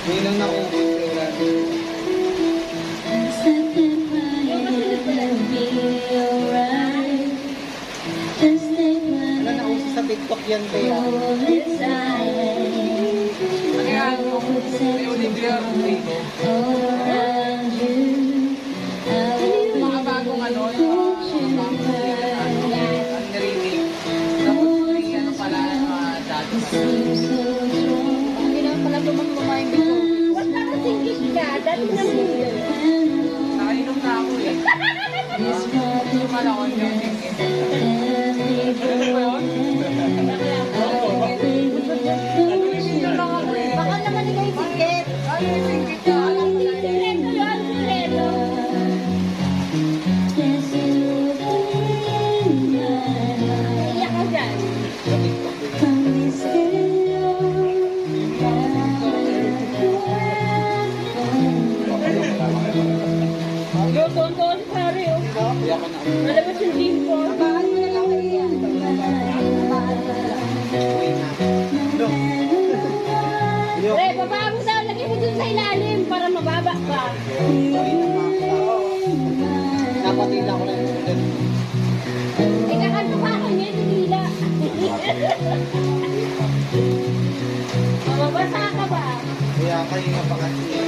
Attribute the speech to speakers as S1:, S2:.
S1: Hindi lang nakuha. Ano nauso sa TikTok yan, Bea?
S2: Kaya ano, may Olivia Rodrigo. Mga bagong ano, yung bagong remake. Tapos may ano pala, dati pa.
S3: Hindi naman pala lumang-lumang yung video. Wala ka singkit ka. Dati naman yun.
S2: Nakainom na ako eh. Sumala ko yung tingin. Ano ba yun?
S3: Baka naman ikaw yung singkit.
S2: Ano yung tingin ka? Alam mo na yun.
S3: Sileto yun. Iyak ka dyan.
S1: Sa TikTok din.
S3: Yo, tonton, pare, oh.
S1: Kaya ka na.
S3: Malabas yung limpo. Baan mo na lang kayo yan.
S1: Uwi na. No. Yok.
S3: Pre, baba mo daw. Lagay mo dun sa ilalim para mababa ka.
S1: Uwi na mga. Napatila ko na yung ulit.
S3: Eh, kakanto pa ako niya, tinila. Mababasa ka ba?
S1: Kaya kayo nga pa kasi.